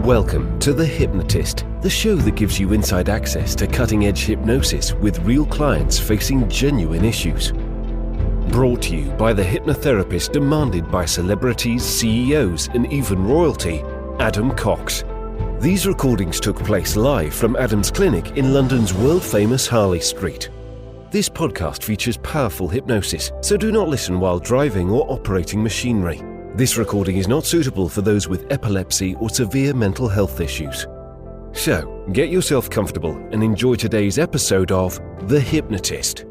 Welcome to The Hypnotist, the show that gives you inside access to cutting-edge hypnosis with real clients facing genuine issues. Brought to you by the hypnotherapist demanded by celebrities, CEOs, and even royalty, Adam Cox. These recordings took place live from Adam's clinic in London's world-famous Harley Street. This podcast features powerful hypnosis, so do not listen while driving or operating machinery. This recording is not suitable for those with epilepsy or severe mental health issues. So, get yourself comfortable and enjoy today's episode of The Hypnotist.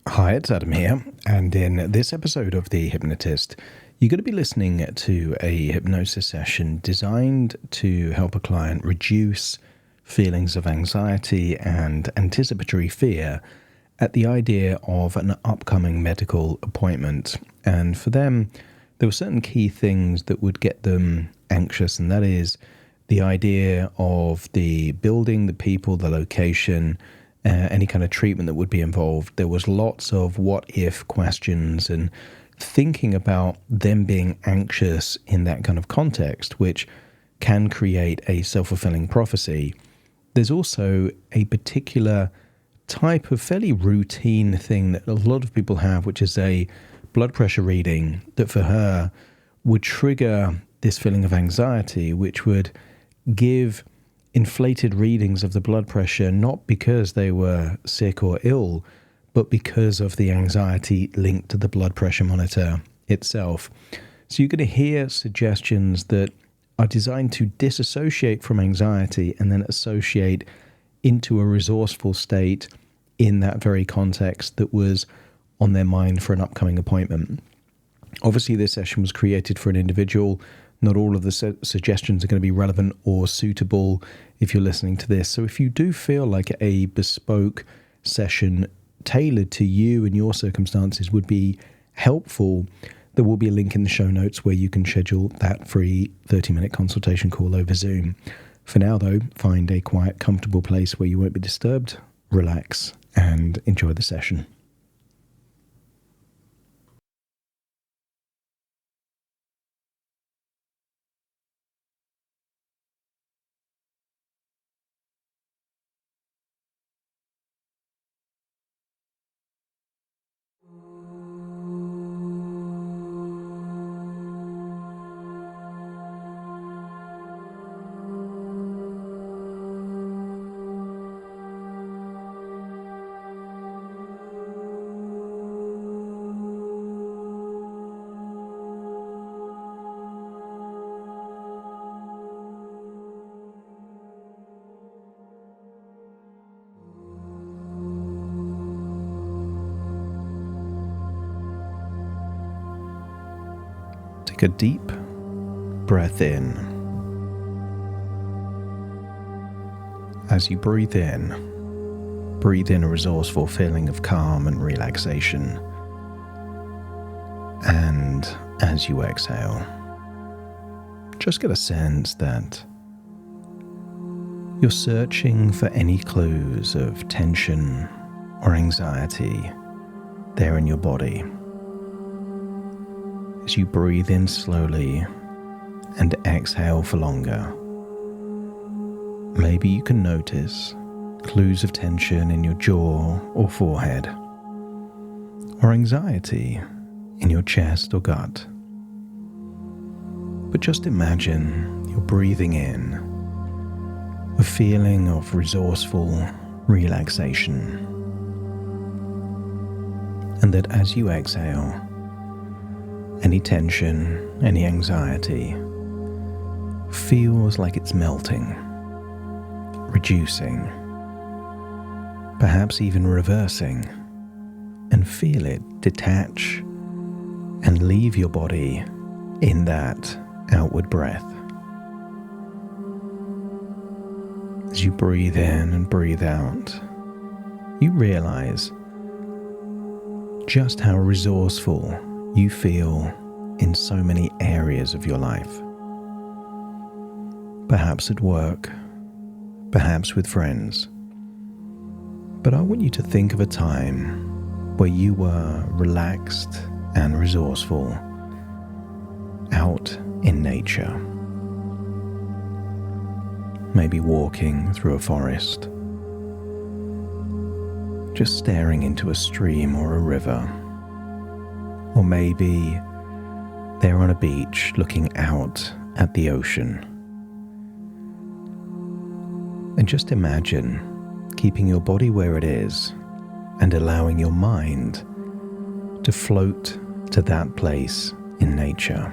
Hi, it's Adam here, and in this episode of The Hypnotist, you're going to be listening to a hypnosis session designed to help a client reduce feelings of anxiety and anticipatory fear at the idea of an upcoming medical appointment. And for them, there were certain key things that would get them anxious, and that is the idea of the building, the people, the location, any kind of treatment that would be involved. There was lots of what-if questions and thinking about them being anxious in that kind of context, which can create a self-fulfilling prophecy. There's also a particular type of fairly routine thing that a lot of people have, which is a blood pressure reading that for her would trigger this feeling of anxiety, which would give inflated readings of the blood pressure, not because they were sick or ill, but because of the anxiety linked to the blood pressure monitor itself. So you're going to hear suggestions that are designed to disassociate from anxiety and then associate into a resourceful state in that very context that was on their mind for an upcoming appointment. Obviously, this session was created for an individual. Not all of the suggestions are going to be relevant or suitable if you're listening to this. So if you do feel like a bespoke session tailored to you and your circumstances would be helpful, there will be a link in the show notes where you can schedule that free 30-minute consultation call over Zoom. For now, though, find a quiet, comfortable place where you won't be disturbed, relax, and enjoy the session. Take a deep breath in. As you breathe in a resourceful feeling of calm and relaxation. And as you exhale, just get a sense that you're searching for any clues of tension or anxiety there in your body. As you breathe in slowly and exhale for longer, maybe you can notice clues of tension in your jaw or forehead, or anxiety in your chest or gut. But just imagine you're breathing in a feeling of resourceful relaxation, and that as you exhale, any tension, any anxiety feels like it's melting, reducing, perhaps even reversing, and feel it detach and leave your body in that outward breath. As you breathe in and breathe out, you realize just how resourceful you feel in so many areas of your life. Perhaps at work, perhaps with friends. But I want you to think of a time where you were relaxed and resourceful out out in nature. Maybe walking through a forest, just staring into a stream or a river, or maybe they're on a beach looking out at the ocean. And just imagine keeping your body where it is and allowing your mind to float to that place in nature.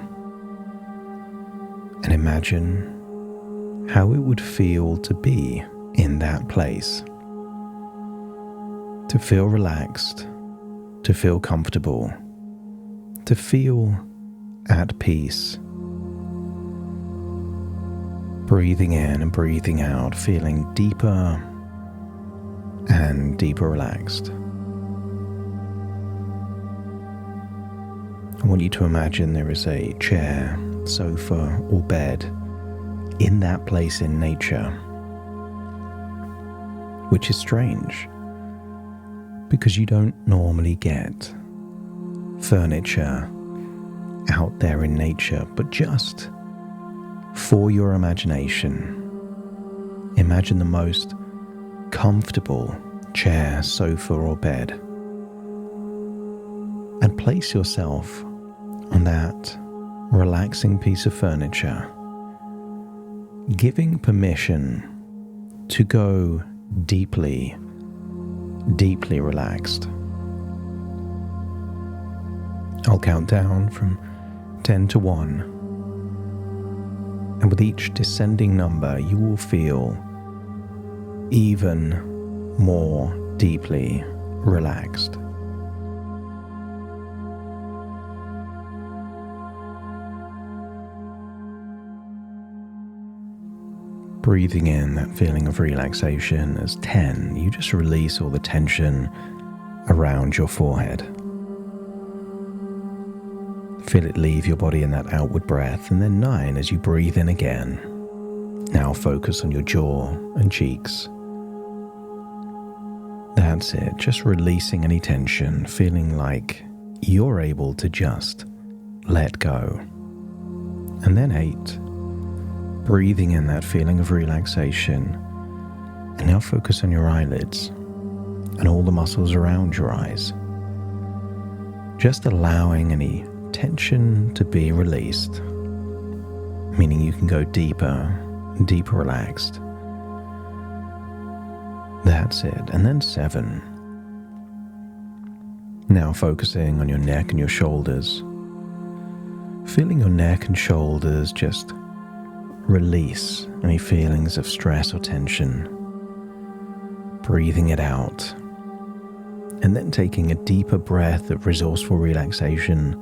And imagine how it would feel to be in that place. To feel relaxed, to feel comfortable, to feel at peace. Breathing in and breathing out, feeling deeper and deeper relaxed. I want you to imagine there is a chair, sofa, or bed in that place in nature, which is strange because you don't normally get furniture out there in nature, but just for your imagination, imagine the most comfortable chair, sofa, or bed, and place yourself on that relaxing piece of furniture, giving permission to go deeply, deeply relaxed. I'll count down from 10 to 1, and with each descending number, you will feel even more deeply relaxed. Breathing in that feeling of relaxation as 10, you just release all the tension around your forehead. Feel it leave your body in that outward breath, and then 9 as you breathe in again. Now focus on your jaw and cheeks. That's it, just releasing any tension, feeling like you're able to just let go. And then 8, breathing in that feeling of relaxation, and now focus on your eyelids and all the muscles around your eyes. Just allowing any tension to be released, meaning you can go deeper and deeper relaxed. That's it. And then 7. Now focusing on your neck and your shoulders, feeling your neck and shoulders just release any feelings of stress or tension, breathing it out, and then taking a deeper breath of resourceful relaxation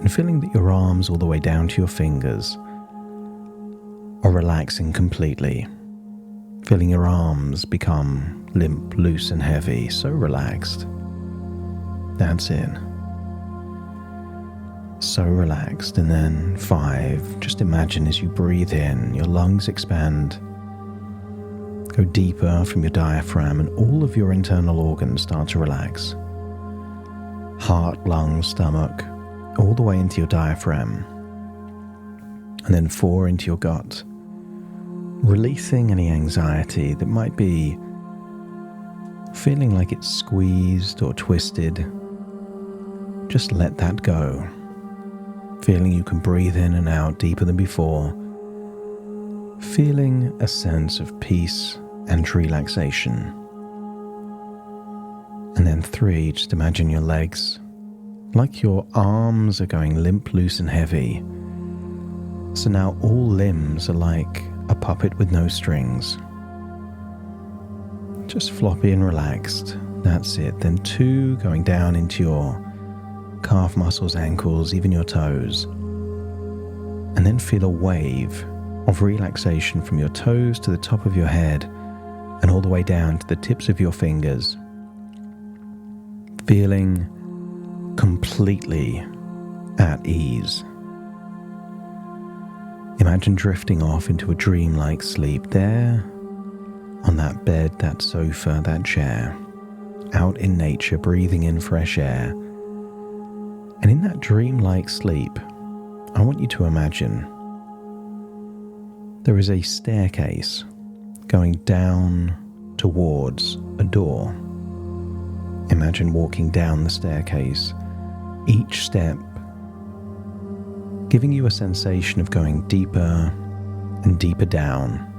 and feeling that your arms all the way down to your fingers are relaxing completely, feeling your arms become limp, loose and heavy, so relaxed. That's it. So relaxed. And then 5, just imagine as you breathe in, your lungs expand, go deeper from your diaphragm, and all of your internal organs start to relax. Heart, lungs, stomach, all the way into your diaphragm. And then 4 into your gut, releasing any anxiety that might be feeling like it's squeezed or twisted. Just let that go. Feeling you can breathe in and out deeper than before. Feeling a sense of peace and relaxation. And then 3, just imagine your legs like your arms are going limp, loose and heavy. So now all limbs are like a puppet with no strings. Just floppy and relaxed. That's it. Then 2, going down into your calf muscles, ankles, even your toes. And then feel a wave of relaxation from your toes to the top of your head and all the way down to the tips of your fingers. Feeling completely at ease. Imagine drifting off into a dreamlike sleep there on that bed, that sofa, that chair, out in nature, breathing in fresh air. And in that dreamlike sleep, I want you to imagine there is a staircase going down towards a door. Imagine walking down the staircase, each step giving you a sensation of going deeper and deeper down.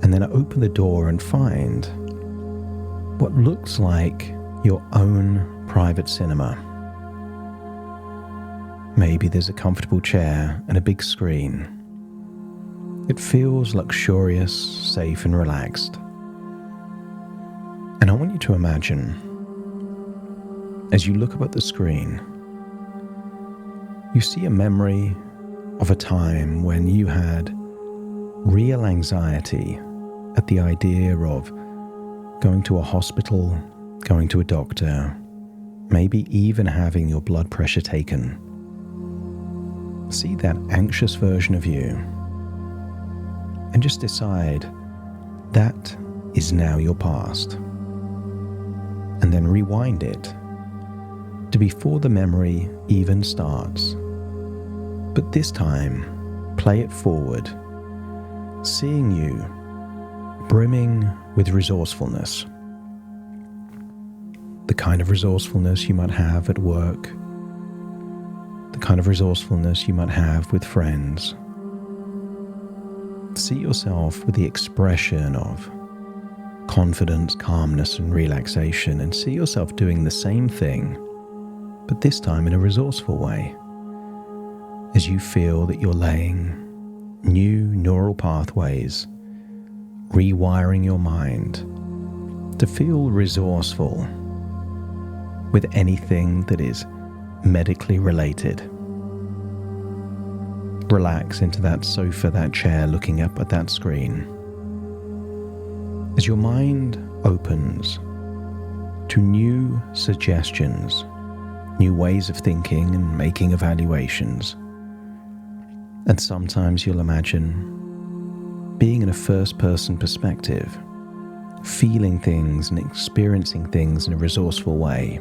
And then open the door and find what looks like your own private cinema. Maybe there's a comfortable chair and a big screen. It feels luxurious, safe, and relaxed. And I want you to imagine, as you look up at the screen, you see a memory of a time when you had real anxiety at the idea of going to a hospital, going to a doctor, maybe even having your blood pressure taken. See that anxious version of you and just decide that is now your past. And then rewind it to before the memory even starts. But this time, play it forward, seeing you brimming with resourcefulness. The kind of resourcefulness you might have at work, the kind of resourcefulness you might have with friends. See yourself with the expression of confidence, calmness, and relaxation, and see yourself doing the same thing, but this time in a resourceful way, as you feel that you're laying new neural pathways, rewiring your mind to feel resourceful with anything that is medically related. Relax into that sofa, that chair, looking up at that screen. As your mind opens to new suggestions, new ways of thinking and making evaluations, and sometimes you'll imagine being in a first-person perspective, feeling things and experiencing things in a resourceful way.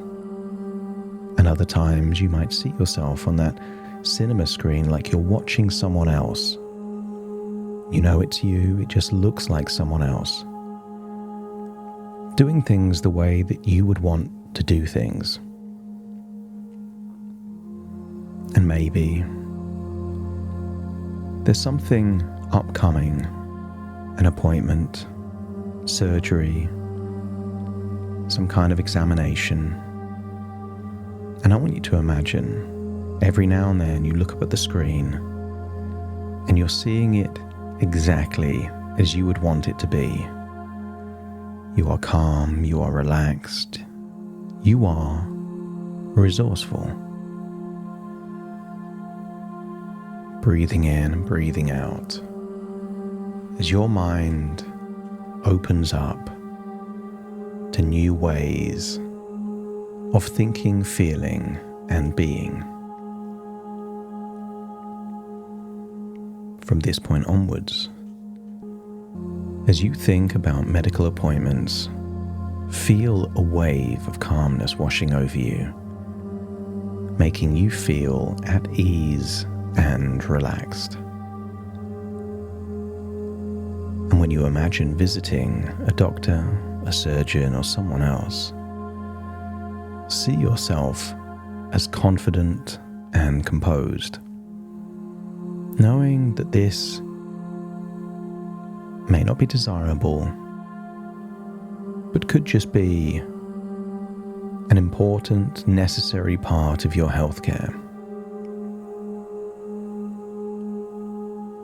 And other times you might see yourself on that cinema screen like you're watching someone else. You know it's you, it just looks like someone else. Doing things the way that you would want to do things. And maybe there's something upcoming, an appointment, surgery, some kind of examination. And I want you to imagine every now and then you look up at the screen and you're seeing it exactly as you would want it to be. You are calm, you are relaxed, you are resourceful. Breathing in and breathing out as your mind opens up to new ways of thinking, feeling, and being. From this point onwards, as you think about medical appointments, feel a wave of calmness washing over you, making you feel at ease and relaxed. And when you imagine visiting a doctor, a surgeon, or someone else, see yourself as confident and composed, knowing that this may not be desirable, but could just be an important, necessary part of your healthcare.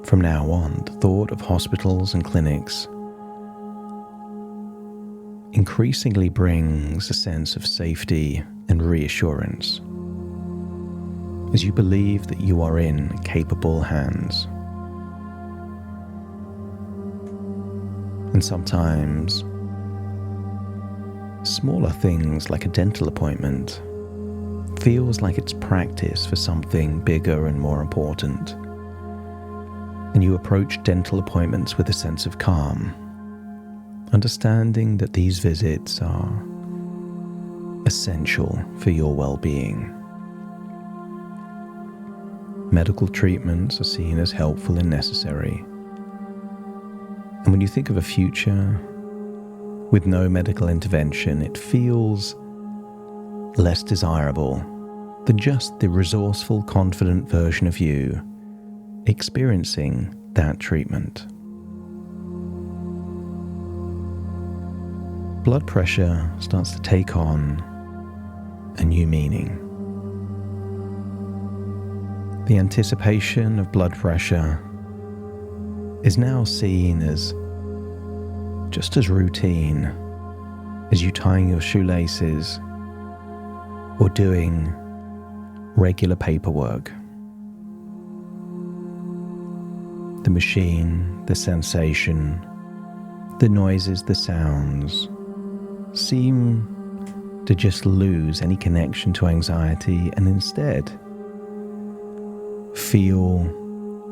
From now on, the thought of hospitals and clinics increasingly brings a sense of safety and reassurance, as you believe that you are in capable hands. And sometimes, smaller things like a dental appointment feels like it's practice for something bigger and more important. And you approach dental appointments with a sense of calm, understanding that these visits are essential for your well-being. medical treatments are seen as helpful and necessary. And when you think of a future with no medical intervention, it feels less desirable than just the resourceful, confident version of you experiencing that treatment. Blood pressure starts to take on a new meaning. The anticipation of blood pressure is now seen as just as routine as you tying your shoelaces or doing regular paperwork. The machine, the sensation, the noises, the sounds seem to just lose any connection to anxiety and instead feel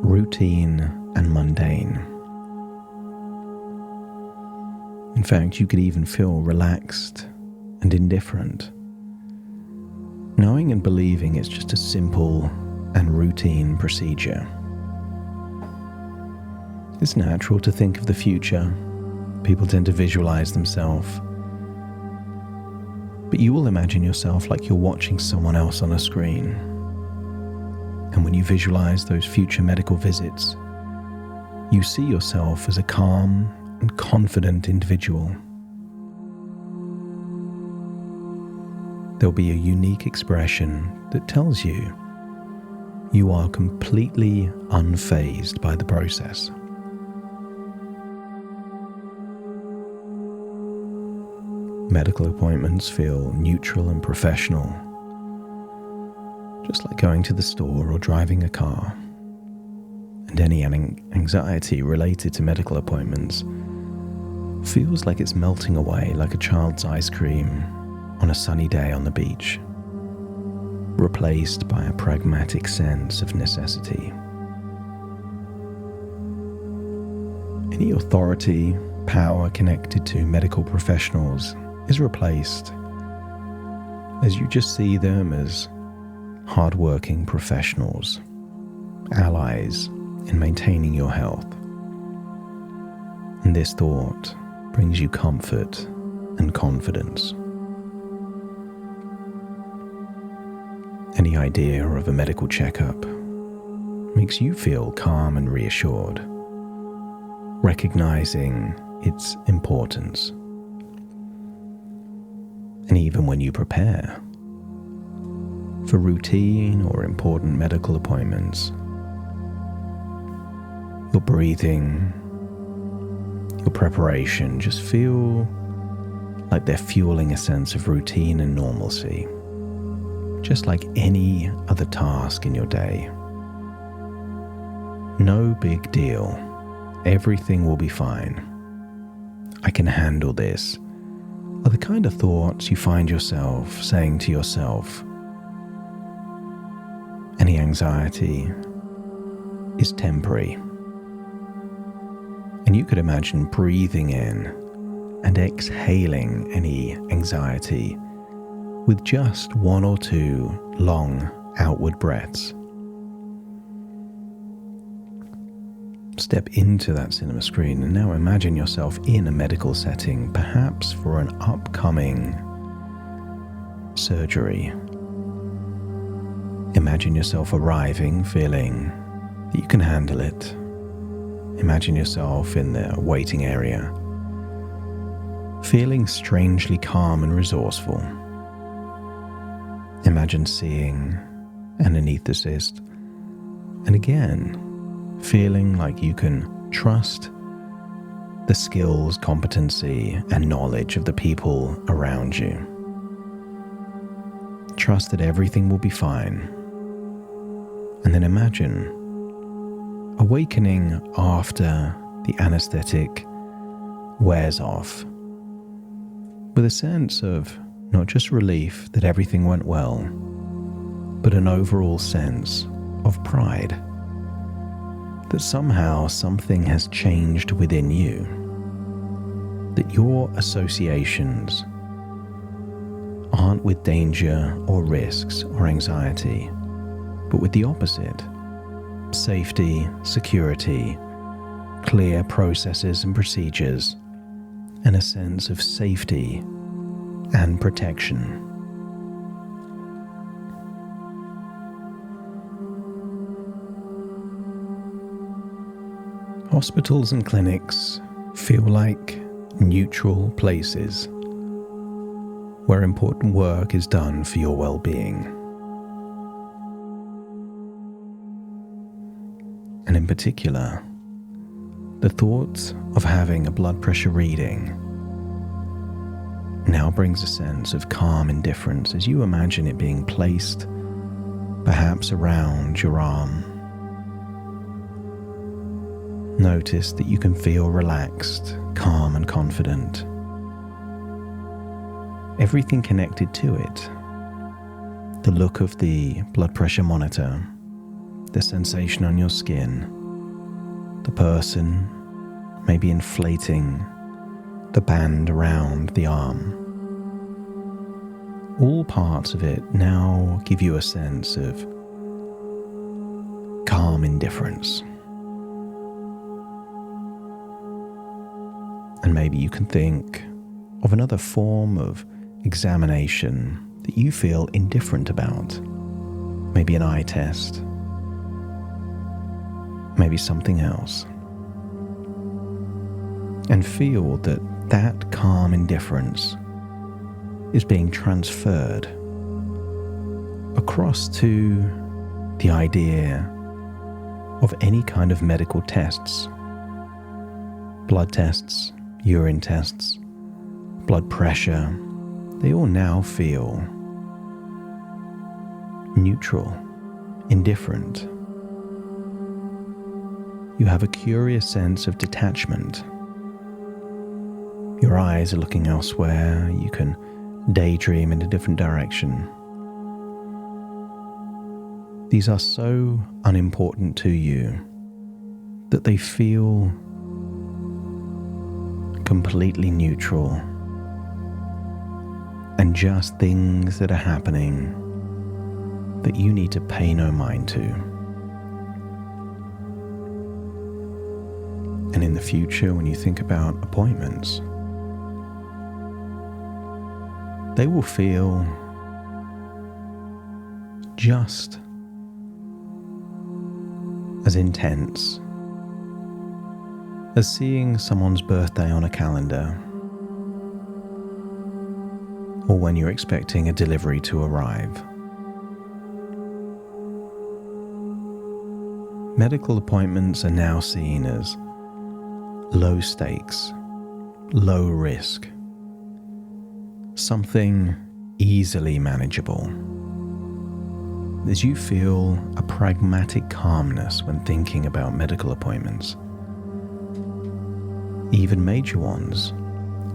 routine and mundane. In fact, you could even feel relaxed and indifferent, knowing and believing it's just a simple and routine procedure. It's natural to think of the future. People tend to visualize themselves. But you will imagine yourself like you're watching someone else on a screen. And when you visualize those future medical visits, you see yourself as a calm and confident individual. There'll be a unique expression that tells you you are completely unfazed by the process. Medical appointments feel neutral and professional, just like going to the store or driving a car. And any anxiety related to medical appointments feels like it's melting away like a child's ice cream on a sunny day on the beach, replaced by a pragmatic sense of necessity. Any authority, power connected to medical professionals is replaced as you just see them as hardworking professionals, allies in maintaining your health. And this thought brings you comfort and confidence. Any idea of a medical checkup makes you feel calm and reassured, recognizing its importance. And even when you prepare for routine or important medical appointments, your breathing, your preparation just feel like they're fueling a sense of routine and normalcy, just like any other task in your day. No big deal. Everything will be fine. I can handle this, are the kind of thoughts you find yourself saying to yourself. Any anxiety is temporary. And you could imagine breathing in and exhaling any anxiety with just 1 or 2 long outward breaths. Step into that cinema screen and now imagine yourself in a medical setting, perhaps for an upcoming surgery. Imagine yourself arriving, feeling that you can handle it. Imagine yourself in the waiting area, feeling strangely calm and resourceful. Imagine seeing an anesthetist, and again, feeling like you can trust the skills, competency, and knowledge of the people around you. Trust that everything will be fine. And then imagine awakening after the anesthetic wears off, with a sense of not just relief that everything went well, but an overall sense of pride that somehow something has changed within you, that your associations aren't with danger or risks or anxiety, but with the opposite, safety, security, clear processes and procedures, and a sense of safety and protection. Hospitals and clinics feel like neutral places where important work is done for your well-being. And in particular, the thought of having a blood pressure reading now brings a sense of calm indifference as you imagine it being placed perhaps around your arm. Notice that you can feel relaxed, calm and confident. Everything connected to it, the look of the blood pressure monitor, the sensation on your skin, the person maybe inflating the band around the arm. All parts of it now give you a sense of calm indifference. And maybe you can think of another form of examination that you feel indifferent about. Maybe an eye test. Maybe something else. And feel that that calm indifference is being transferred across to the idea of any kind of medical tests. Blood tests, urine tests, blood pressure, they all now feel neutral, indifferent. You have a curious sense of detachment. Your eyes are looking elsewhere. You can daydream in a different direction. These are so unimportant to you that they feel completely neutral and just things that are happening that you need to pay no mind to. And in the future, when you think about appointments, they will feel just as intense as seeing someone's birthday on a calendar, or when you're expecting a delivery to arrive. Medical appointments are now seen as low stakes, low risk, something easily manageable, as you feel a pragmatic calmness when thinking about medical appointments. Even major ones,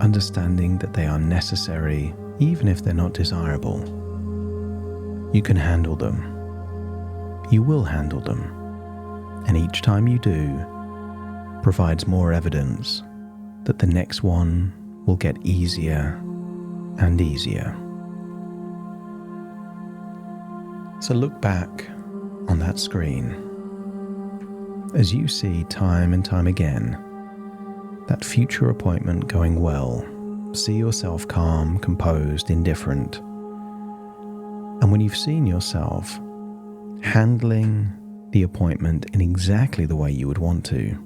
understanding that they are necessary even if they're not desirable. You can handle them. You will handle them. And each time you do, provides more evidence that the next one will get easier and easier. So look back on that screen as you see time and time again that future appointment going well. See yourself calm, composed, indifferent. And when you've seen yourself handling the appointment in exactly the way you would want to,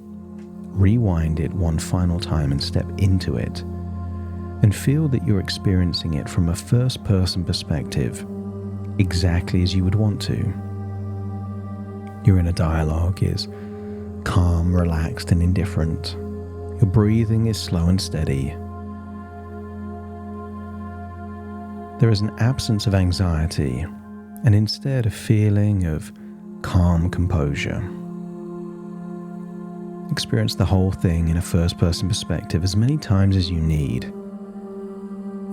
rewind it one final time and step into it, and feel that you're experiencing it from a first-person perspective, exactly as you would want to. Your inner dialogue is calm, relaxed, and indifferent. Your breathing is slow and steady. There is an absence of anxiety, and instead a feeling of calm composure. Experience the whole thing in a first-person perspective as many times as you need,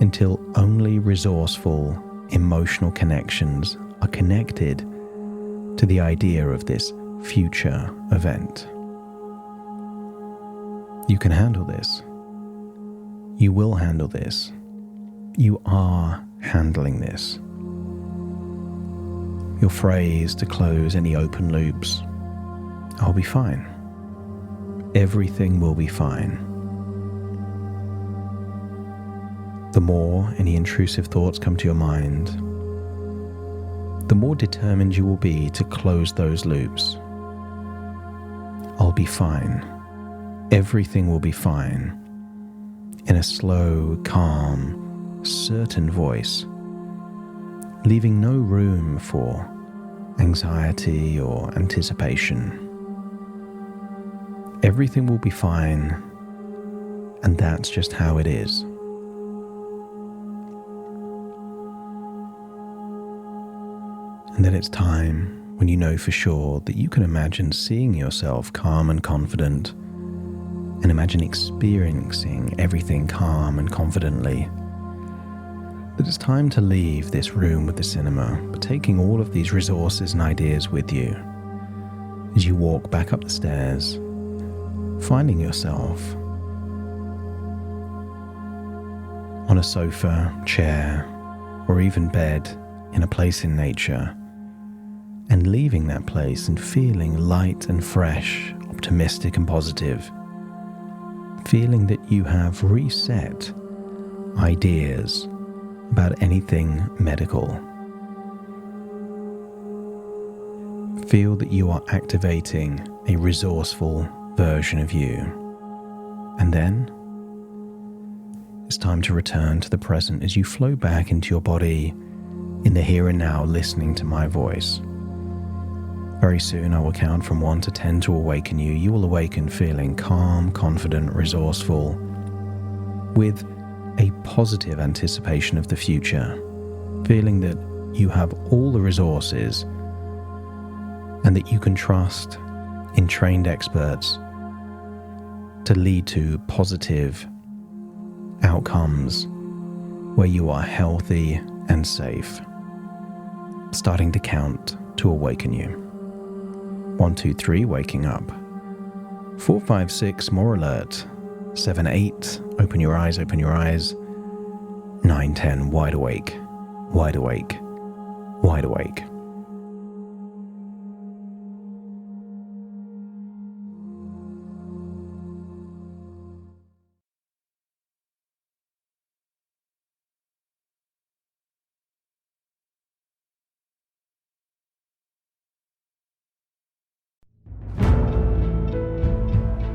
until only resourceful, emotional connections are connected to the idea of this future event. You can handle this. You will handle this. You are handling this. Your phrase to close any open loops I'll be fine. Everything will be fine. The more any intrusive thoughts come to your mind, the more determined you will be to close those loops. I'll be fine. Everything will be fine. In a slow, calm, certain voice, leaving no room for anxiety or anticipation. Everything will be fine, and that's just how it is. And then it's time when you know for sure that you can imagine seeing yourself calm and confident, and imagine experiencing everything calm and confidently. That it's time to leave this room with the cinema, but taking all of these resources and ideas with you as you walk back up the stairs, finding yourself on a sofa, chair, or even bed in a place in nature, and leaving that place and feeling light and fresh, optimistic and positive, feeling that you have reset ideas about anything medical. Feel that you are activating a resourceful version of you. And then it's time to return to the present as you flow back into your body in the here and now, listening to my voice. Very soon I will count from 1 to 10 to awaken you. You will awaken feeling calm, confident, resourceful, with a positive anticipation of the future, feeling that you have all the resources and that you can trust in trained experts to lead to positive outcomes where you are healthy and safe. Starting to count to awaken you. 1, 2, 3, waking up. 4, 5, 6, more alert. 7, 8, open your eyes, open your eyes. 9, 10, wide awake, wide awake, wide awake.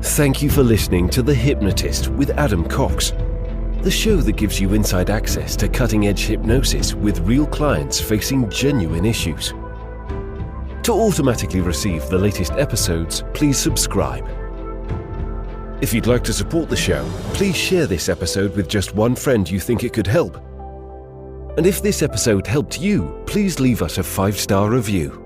Thank you for listening to The Hypnotist with Adam Cox, the show that gives you inside access to cutting-edge hypnosis with real clients facing genuine issues. To automatically receive the latest episodes, please subscribe. If you'd like to support the show, please share this episode with just one friend you think it could help. And if this episode helped you, please leave us a 5-star review.